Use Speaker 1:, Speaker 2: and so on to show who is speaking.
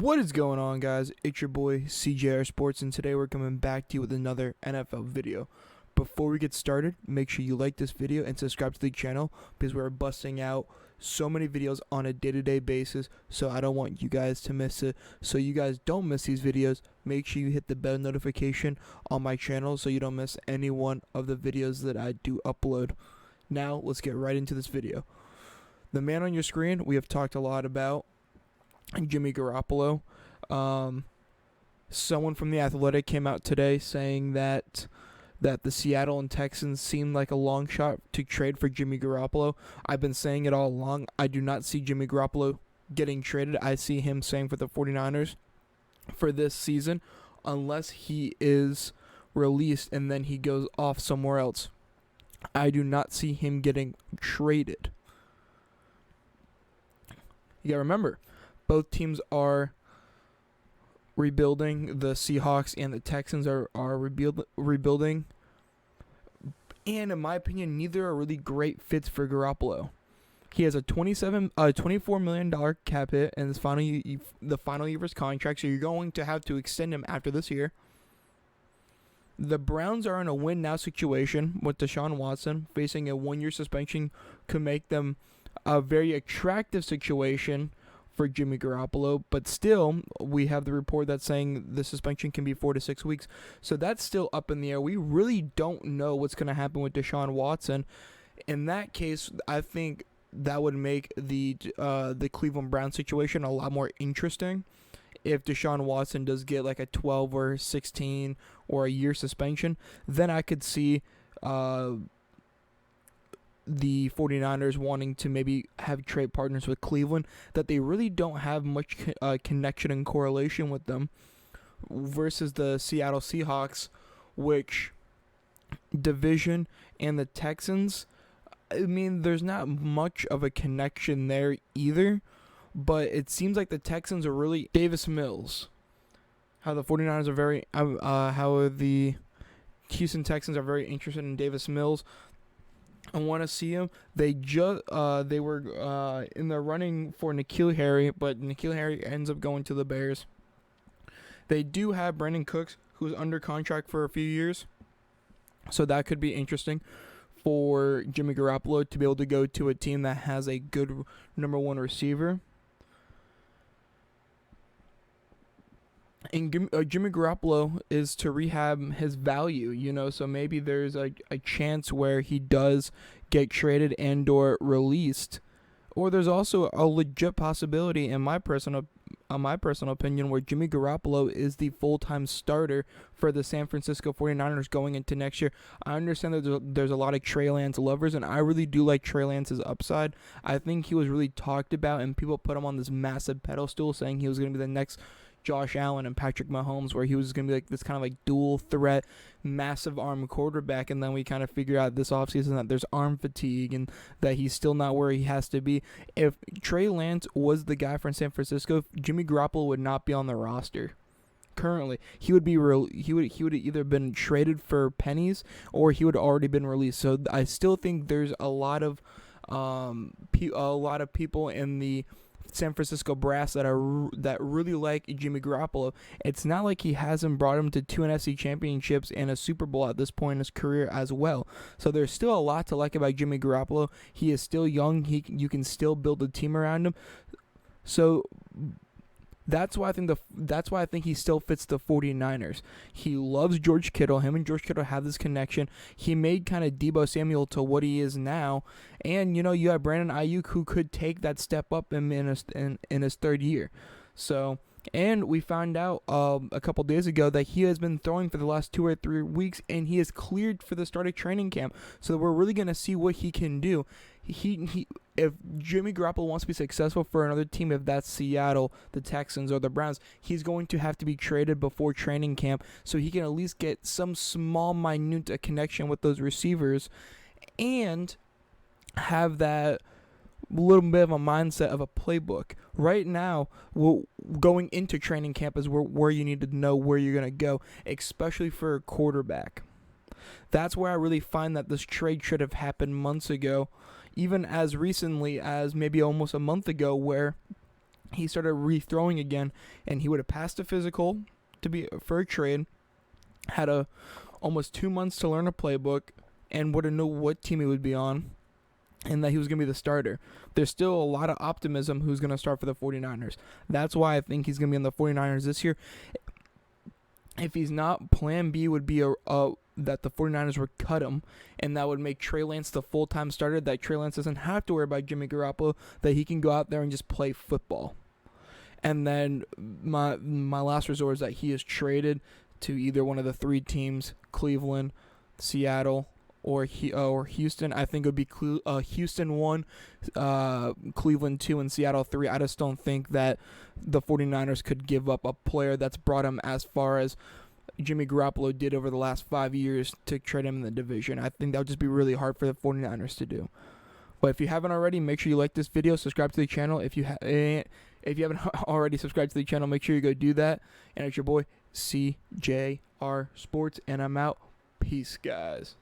Speaker 1: What is going on, guys? It's your boy CJR Sports, and today we're coming back to you with another NFL video. Before we get started, make sure you like this video and subscribe to the channel because we're busting out so many videos on a day-to-day basis, so I don't want you guys to miss it. So you guys don't miss these videos, make sure you hit the bell notification on my channel so you don't miss any one of the videos that I do upload. Now, let's get right into this video. The man on your screen, we have talked a lot about, Jimmy Garoppolo. Someone from The Athletic came out today saying that the Seattle and Texans seemed like a long shot to trade for Jimmy Garoppolo. I've been saying it all along. I do not see Jimmy Garoppolo getting traded. I see him staying for the 49ers for this season unless he is released and then he goes off somewhere else. I do not see him getting traded. You gotta remember, both teams are rebuilding. The Seahawks and the Texans are rebuilding. And in my opinion, neither are really great fits for Garoppolo. He has a $24 million cap hit in his the final year of his contract, so you're going to have to extend him after this year. The Browns are in a win-now situation with Deshaun Watson. Facing a one-year suspension could make them a very attractive situation for Jimmy Garoppolo, but still, we have the report that's saying the suspension can be 4 to 6 weeks, so that's still up in the air. We really don't know what's going to happen with Deshaun Watson. In that case, I think that would make the Cleveland Browns situation a lot more interesting. If Deshaun Watson does get like a 12 or 16 or a year suspension, then I could see the 49ers wanting to maybe have trade partners with Cleveland that they really don't have much connection and correlation with them, versus the Seattle Seahawks, which division, and the Texans. I mean, there's not much of a connection there either, but it seems like the Texans are really Davis Mills. How the 49ers are very how the Houston Texans are very interested in Davis Mills. I want to see him. They were in the running for N'Keal Harry, but N'Keal Harry ends up going to the Bears. They do have Brandon Cooks, who's under contract for a few years, so that could be interesting for Jimmy Garoppolo to be able to go to a team that has a good number one receiver. And Jimmy Garoppolo is to rehab his value, so maybe there's a chance where he does get traded and or released. Or there's also a legit possibility, in my personal opinion, where Jimmy Garoppolo is the full-time starter for the San Francisco 49ers going into next year. I understand that there's a lot of Trey Lance lovers, and I really do like Trey Lance's upside. I think he was really talked about, and people put him on this massive pedestal saying he was going to be the next Josh Allen and Patrick Mahomes, where he was going to be like this kind of like dual threat, massive arm quarterback. And then we kind of figure out this offseason that there's arm fatigue and that he's still not where he has to be. If Trey Lance was the guy from San Francisco, Jimmy Garoppolo would not be on the roster. Currently, he would have either been traded for pennies or he would have already been released. So I still think there's a lot of people in the San Francisco brass that really like Jimmy Garoppolo. It's not like he hasn't brought him to 2 NFC championships and a Super Bowl at this point in his career as well. So there's still a lot to like about Jimmy Garoppolo. He is still young. You can still build a team around him. So that's why I think he still fits the 49ers. He loves George Kittle. Him and George Kittle have this connection. He made kind of Deebo Samuel to what he is now. And, you have Brandon Ayuk, who could take that step up in his third year. So, and we found out a couple days ago that he has been throwing for the last 2 or 3 weeks, and he is cleared for the start of training camp. So we're really going to see what he can do. If Jimmy Garoppolo wants to be successful for another team, if that's Seattle, the Texans, or the Browns, he's going to have to be traded before training camp so he can at least get some small, minute connection with those receivers and have that little bit of a mindset of a playbook. Right now, going into training camp is where you need to know where you're going to go, especially for a quarterback. That's where I really find that this trade should have happened months ago, even as recently as maybe almost a month ago, where he started rethrowing again, and he would have passed a physical to be for a trade, had almost 2 months to learn a playbook, and would have known what team he would be on, and that he was going to be the starter. There's still a lot of optimism who's going to start for the 49ers. That's why I think he's going to be on the 49ers this year. If he's not, plan B would be that the 49ers would cut him, and that would make Trey Lance the full-time starter, that Trey Lance doesn't have to worry about Jimmy Garoppolo, that he can go out there and just play football. And then my last resort is that he is traded to either one of the 3 teams, Cleveland, Seattle, or Houston. I think it would be Houston 1, Cleveland 2, and Seattle 3. I just don't think that the 49ers could give up a player that's brought him as far as Jimmy Garoppolo did over the last 5 years to trade him in the division. I think that would just be really hard for the 49ers to do. But if you haven't already, make sure you like this video, subscribe to the channel. If you haven't already subscribed to the channel, make sure you go do that. And it's your boy CJR Sports, and I'm out. Peace, guys.